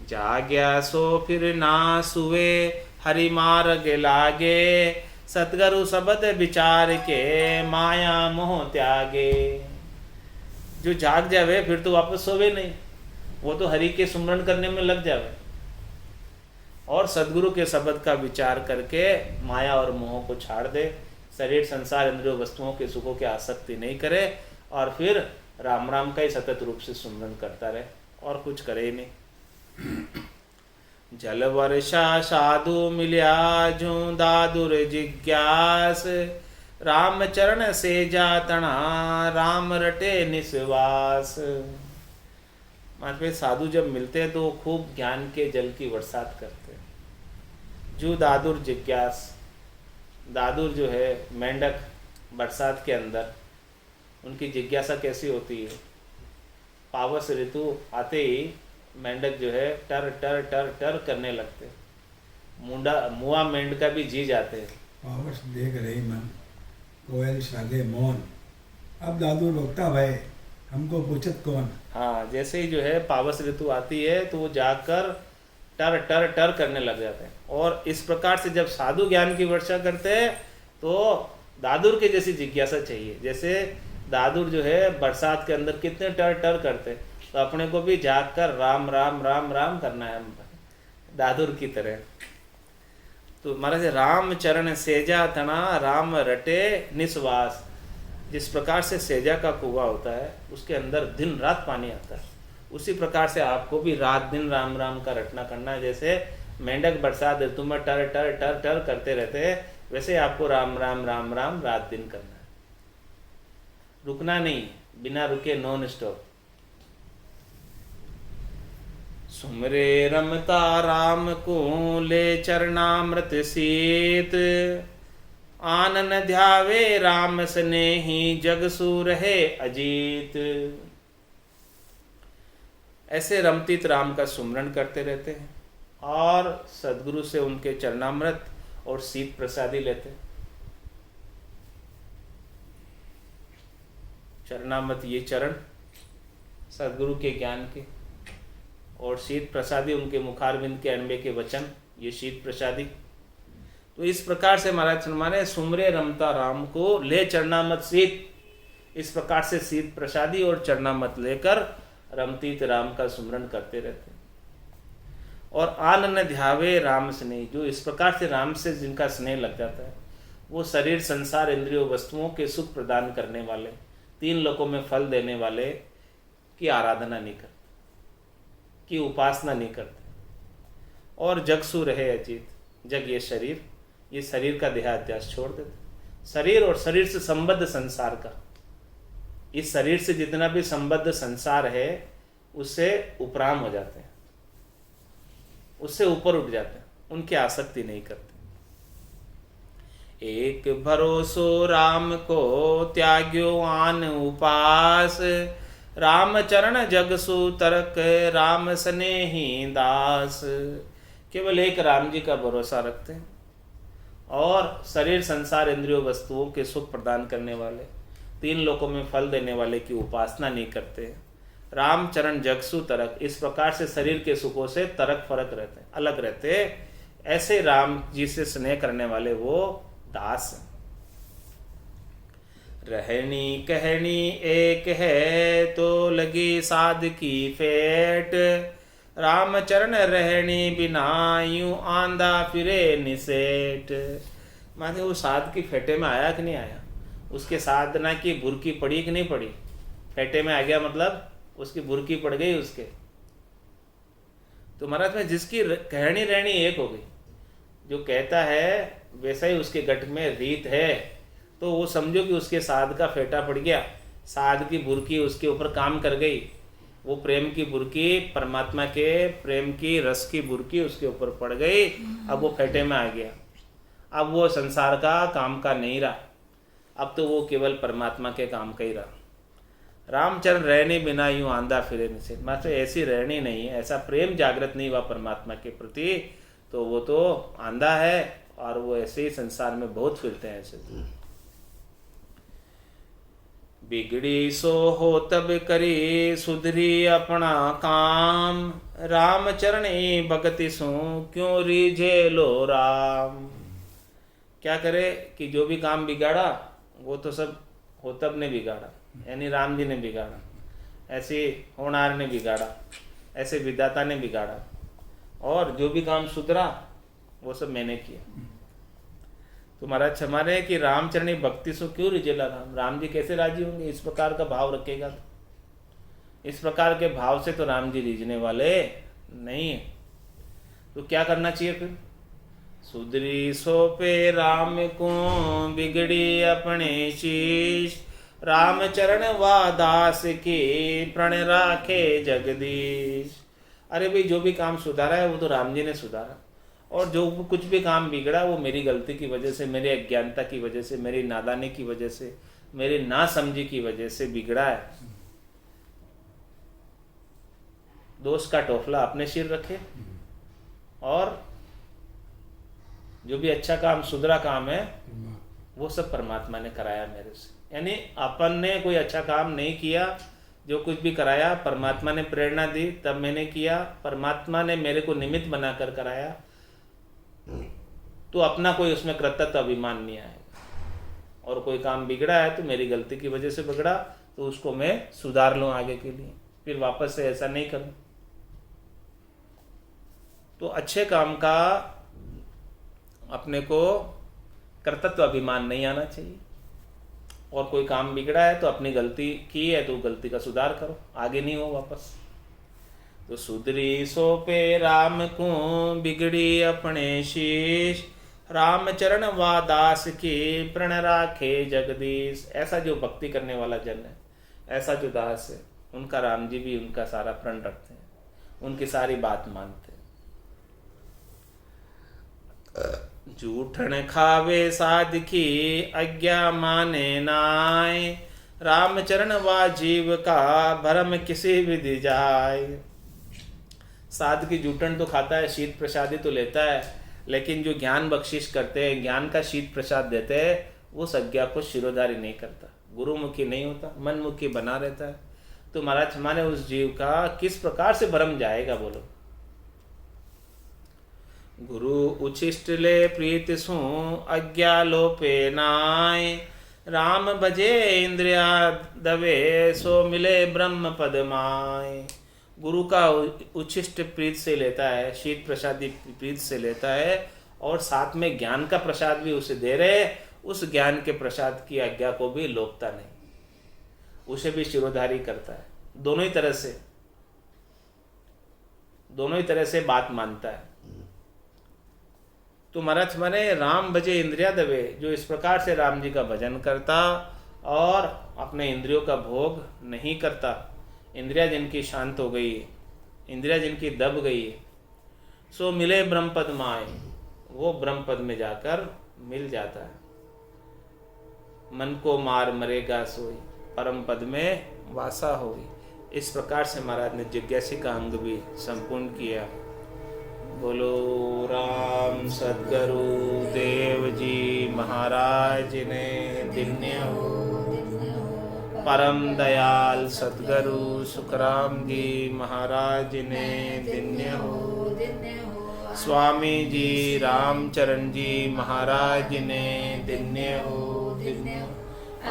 जाग्या सो फिर ना सुवे, हरि मार्ग लागे, सतगुरु शब्द विचार के माया मोह त्यागे। जो जाग जावे फिर तो वापस सोवे नहीं, वो तो हरि के सुमरण करने में लग जावे और सदगुरु के शब्द का विचार करके माया और मोह को छाड़ दे, शरीर संसार इंद्रियों वस्तुओं के सुखों की आसक्ति नहीं करे और फिर राम राम का ही सतत रूप से सुमरण करता रहे और कुछ करे ही नहीं। जल वर्षा साधु मिल्या जो दादुर जिज्ञास, राम चरण से जातना राम रटे निस्वास। मतलब साधु जब मिलते हैं तो खूब ज्ञान के जल की बरसात करते हैं। जो दादुर जिज्ञास, दादुर जो है मेंढक, बरसात के अंदर उनकी जिज्ञासा कैसी होती है, पावस ऋतु आते ही मेंढक जो है टर टर टर टर करने लगते, मुआ मेंढका भी जी जाते हैं। पावस देख रही मन, कोयल साधे मौन, अब दादू रोकता भय, हमको पूछत कौन। हाँ, जैसे ही जो है पावस ऋतु आती है तो वो जाकर टर टर टर करने लग जाते हैं। और इस प्रकार से जब साधु ज्ञान की वर्षा करते हैं तो दादुर के जैसी जिज्ञासा चाहिए। जैसे दादुर जो है बरसात के अंदर कितने टर टर करते, तो अपने को भी जाग कर राम राम राम राम करना है दादुर की तरह। तो महाराज राम चरण सेजा तना राम रटे निस्वास, जिस प्रकार से सेजा का कुआं होता है उसके अंदर दिन रात पानी आता है, उसी प्रकार से आपको भी रात दिन राम राम का रटना करना है। जैसे मेंढक बरसात ऋतु में टर टर टर टर करते रहते हैं, वैसे आपको राम राम राम राम रात दिन करना है, रुकना नहीं, बिना रुके नॉन स्टॉप। सुमरे रमता राम को ले चरणामृत सीत, आनन ध्यावे राम स्नेही जग सूर है अजीत। ऐसे रमतीत राम का सुमरण करते रहते हैं और सदगुरु से उनके चरणामृत और शीत प्रसादी लेते। चरणामृत ये चरण सदगुरु के ज्ञान के, और शीत प्रसादी उनके मुखारविंद के अनबे के वचन, ये शीत प्रसादी। तो इस प्रकार से महाराज माने सुमरे रमता राम को ले चरणामत शीत, इस प्रकार से शीत प्रसादी और चरणामत लेकर रमतीत राम का सुमरण करते रहते। और आनन ध्यावे राम स्नेह, जो इस प्रकार से राम से जिनका स्नेह लग जाता है, वो शरीर संसार इंद्रियों वस्तुओं के सुख प्रदान करने वाले, तीन लोकों में फल देने वाले की आराधना नहीं करते, की उपासना नहीं करते, और जगसु रहे अचित। जग ये शरीर का देहाध्यास छोड़ देते। शरीर और शरीर से संबद्ध संसार का, इस शरीर से जितना भी संबद्ध संसार है उससे उपराम हो जाते हैं, उससे ऊपर उठ जाते हैं, उनकी आसक्ति नहीं करते। एक भरोसो राम को त्याग्यो आन उपास, राम चरण जगसु तरक राम स्नेही दास। केवल एक राम जी का भरोसा रखते हैं और शरीर संसार इंद्रियों वस्तुओं के सुख प्रदान करने वाले, तीन लोकों में फल देने वाले की उपासना नहीं करते। राम चरण जगसु तरक, इस प्रकार से शरीर के सुखों से तरक फरक रहते हैं, अलग रहते। ऐसे राम जी से स्नेह करने वाले वो दास हैं। रहनी कहनी एक है तो लगी साध की फेट, राम चरण रहनी बिना यूं आंधा फिरे निसेठ। माने वो साध की फेटे में आया कि नहीं आया, उसके साधना की बुरकी पड़ी कि नहीं पड़ी। फेटे में आ गया मतलब उसकी बुरकी पड़ गई उसके। तो महाराज में जिसकी कहनी रहनी एक हो गई, जो कहता है वैसा ही उसके गठ में रीत है, तो वो समझो कि उसके साध का फेटा पड़ गया, साध की बुरकी उसके ऊपर काम कर गई। वो प्रेम की बुरकी, परमात्मा के प्रेम की रस की बुरकी उसके ऊपर पड़ गई। अब वो फेटे में आ गया, अब वो संसार का काम का नहीं रहा, अब तो वो केवल परमात्मा के काम का ही रहा। रामचरण रहने बिना यूं आंधा फिरे निषेध, मात्र ऐसी रहनी नहीं है, ऐसा प्रेम जागृत नहीं हुआ परमात्मा के प्रति, तो वो तो आंधा है और वो ऐसे ही संसार में बहुत फिरते हैं ऐसे। बिगड़ी सो हो तब करी सुधरी अपना काम, राम चरण भगति सो क्यों रिझे लो राम। क्या करे कि जो भी काम बिगाड़ा वो तो सब होतब ने बिगाड़ा, यानी राम जी ने बिगाड़ा, ऐसे होनार ने बिगाड़ा, ऐसे विधाता ने बिगाड़ा, और जो भी काम सुधरा वो सब मैंने किया। तो महाराज क्षमा रहे कि रामचरणी भक्ति सो क्यों रिझेला राम, राम जी कैसे राजी होंगे। इस प्रकार का भाव रखेगा तो, इस प्रकार के भाव से तो राम जी रिझने वाले नहीं है। तो क्या करना चाहिए फिर। सुधरी सो पे राम को बिगड़ी अपने शीश, राम चरण वा दास की प्रण राखे जगदीश। अरे भाई जो भी काम सुधारा है वो तो राम जी ने सुधारा, और जो कुछ भी काम बिगड़ा वो मेरी गलती की वजह से, मेरी अज्ञानता की वजह से, मेरी नादानी की वजह से, मेरी नासमझी की वजह से बिगड़ा है। दोष का टोफला अपने सिर रखे, और जो भी अच्छा काम सुधरा काम है वो सब परमात्मा ने कराया मेरे से। यानी अपन ने कोई अच्छा काम नहीं किया, जो कुछ भी कराया परमात्मा ने प्रेरणा दी तब मैंने किया, परमात्मा ने मेरे को निमित्त बनाकर कराया, तो अपना कोई उसमें कृतज्ञता अभिमान नहीं आएगा। और कोई काम बिगड़ा है तो मेरी गलती की वजह से बिगड़ा, तो उसको मैं सुधार लूँ आगे के लिए, फिर वापस से ऐसा नहीं करूँ। तो अच्छे काम का अपने को कर्तव्य अभिमान नहीं आना चाहिए, और कोई काम बिगड़ा है तो अपनी गलती की है तो गलती का सुधार करो, आगे नहीं हो वापस। तो सुधरी सो पे राम को बिगड़ी अपने शीश, राम चरण वा दास की प्रण राखे जगदीश। ऐसा जो भक्ति करने वाला जन है, ऐसा जो दास है, उनका राम जी भी उनका सारा प्रण रखते हैं, उनकी सारी बात मानते हैं। जूठन खावे साधकी आज्ञा माने नाय, रामचरण वा जीव का भरम किसी विधि जाय। साध की जूठन तो खाता है, शीत प्रसादी तो लेता है, लेकिन जो ज्ञान बख्शिश करते हैं, ज्ञान का शीत प्रसाद देते हैं, वो संज्ञा को शिरोधारी नहीं करता, गुरुमुखी नहीं होता, मनमुखी बना रहता है। तो महाराज माने उस जीव का किस प्रकार से भ्रम जाएगा बोलो। गुरु उच्छिष्ट ले प्रीत सु अज्ञा लोपे नाय, राम भजे इंद्रिया दवे सो मिले ब्रह्म पद माय। गुरु का उच्छिष्ट प्रीत से लेता है, शीत प्रसादी प्रीत से लेता है, और साथ में ज्ञान का प्रसाद भी उसे दे रहे, उस ज्ञान के प्रसाद की आज्ञा को भी लोपता नहीं, उसे भी शिरोधारी करता है। दोनों ही तरह से बात मानता है। तो महाराज माने राम भजे इंद्रिया दवे, जो इस प्रकार से राम जी का भजन करता और अपने इंद्रियों का भोग नहीं करता, इंद्रिया जिनकी शांत हो गई, इंद्रिया जिनकी दब गई, सो मिले ब्रह्म पद माय, वो ब्रह्म पद में जाकर मिल जाता है। मन को मार मरेगा सोई, परम पद में वासा होई। इस प्रकार से महाराज ने जिज्ञासी का अंग भी संपूर्ण किया। बोलो राम सद्गुरु देव जी महाराज ने दिन्य हो। परम दयाल सद्गुरु सुखराम जी महाराज ने दिन्य हो। स्वामी जी रामचरण जी महाराज ने दिन्य हो।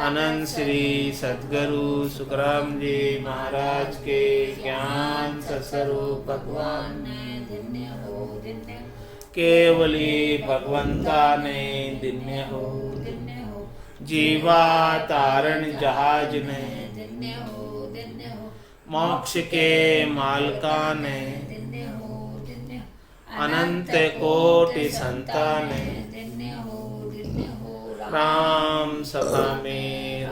अनंत श्री सद्गुरु सुखराम जी महाराज के ज्ञान सस्वरूप भगवान ने दिन्य हो। केवली भगवंता ने दिन्य हो। जीवा तारण जहाज ने दिन्य हो। मोक्ष के मालका ने दिन्य हो। अनंत कोटि संता ने राम सभा में